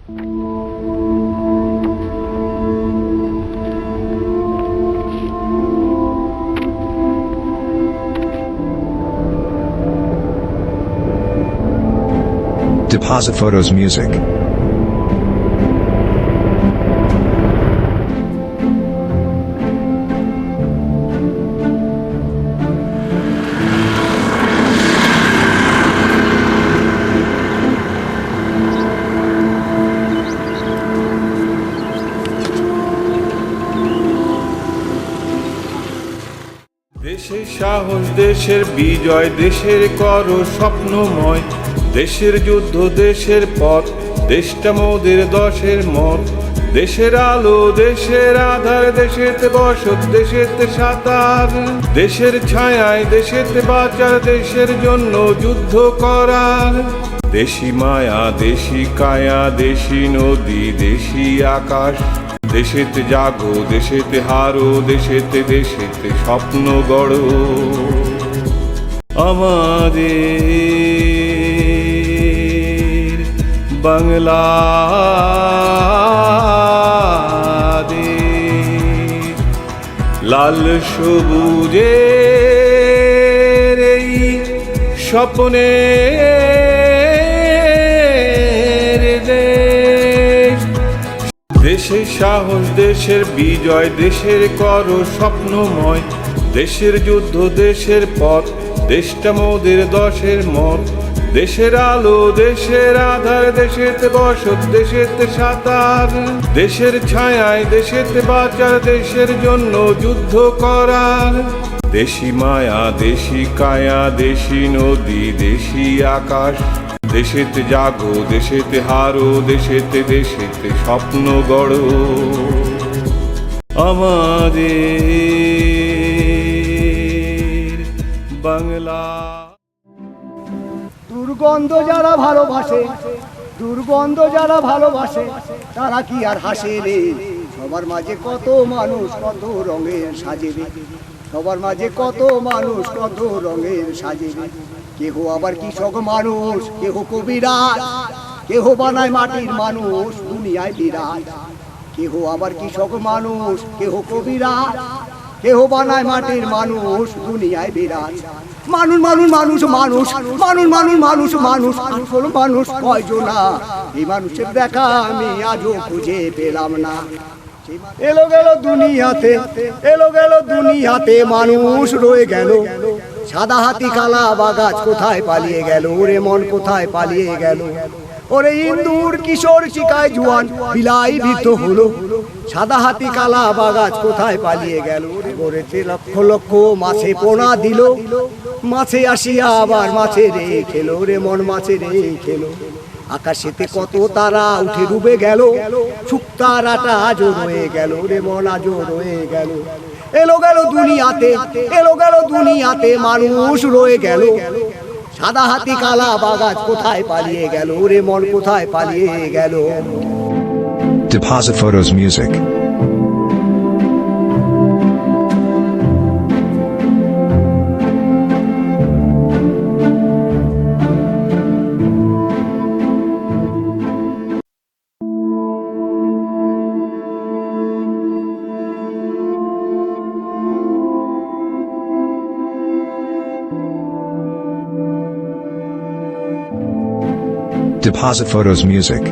Deposit Photos Music. দেশের সাহস, দেশের বিজয়, দেশের করো স্বপ্নময়, দেশের যুদ্ধ, দেশের পথ, দেশটা মোদের দশের মত, দেশের আলো, দেশের আধার, দেশেতে বসত, দেশেতে সাঁতার, দেশের ছায়ায়, দেশেতে বাঁচার, দেশের জন্য যুদ্ধ করার, দেশি মায়া, দেশি কায়া, দেশি নদী, দেশি আকাশ, দেশেতে জাগো, দেশেতে হারো, দেশেতে দেশেতে স্বপ্ন গড়ো। আমাদের বাংলাদেশ লাল সবুজের এই স্বপ্নের দেশ, দেশের সাহস, দেশের বিজয়, দেশের করো স্বপ্নময়, দেশের যুদ্ধ, দেশের পথ, দেশটা মোদের দশের মত, দেশের আলো, দেশের আধার, দেশেতে বসত, দেশেতে সাঁতার, দেশের ছায়ায়, দেশেতে বাঁচার, দেশের জন্য যুদ্ধ করার, দেশি মায়া, দেশি কায়া, দেশি নদী, দেশি আকাশ, দেশেতে জাগো, দেশেতে হারো, দেশেতে দেশেতে স্বপ্ন গড়ো। আমাদের বাংলা। দুর্গন্ধ যারা ভালোবাসে, দুর্গন্ধ যারা ভালোবাসে, তারা কি আর হাসে রে? সবার মাঝে কত মানুষ কত রঙের সাজে রে, সবার মাঝে কত মানুষ কত রঙের সাজে রে। কেহ আবার কৃষক মানুষ, কেহ কবিরাজ, কেহ বানায় মাটির মানুষ দুনিয়ায় বিরাজ। কেহ আবার কৃষক মানুষ, কেহ কবিরাজ, কেহ বানায় মাটির মানুষ দুনিয়ায় বিরাজ। মানুষ মানুষ মানুষ মানুষ মানুষ মানুষ মানুষ মানুষ আসল মানুষ কয়জনা? এই মানুষের দেখা আমি আজও খুঁজে পেলাম না। এলো গেল দুনিয়াতে, এলো গেল দুনিয়াতে মানুষ রয়ে গেল। সাদা হাতি কালা বাগাজ কোথায় পালিয়ে গেল? ওরে মন কোথায় পালিয়ে গেল? ওরে ইন্দুর কিশোর শিকায় জুয়ান বিলাই ভীত হলো। সাদা হাতি কালা বাগাজ কোথায় পালিয়ে গেল? ওরেতে লক্ষ লক্ষ মাছে পোনা দিল, মাছে আসিয়া আবার মাছে রে খেলো। রে মন মাছে রে খেলো। আকাশেতে কত তারা উঠে ডুবে গেল, শুকতারাটা আজও রয়ে গেল। রে মন আজও রয়ে গেল। এলো গেল দুনিয়াতে, এলো গেল দুনিয়াতে মানুষ রয়ে গেল। সাদা হাতি কালা বাগাজ কোথায় পালিয়ে গেল? রে মন কোথায় পালিয়ে গেল? Deposit Photos Music. Deposit Photos Music.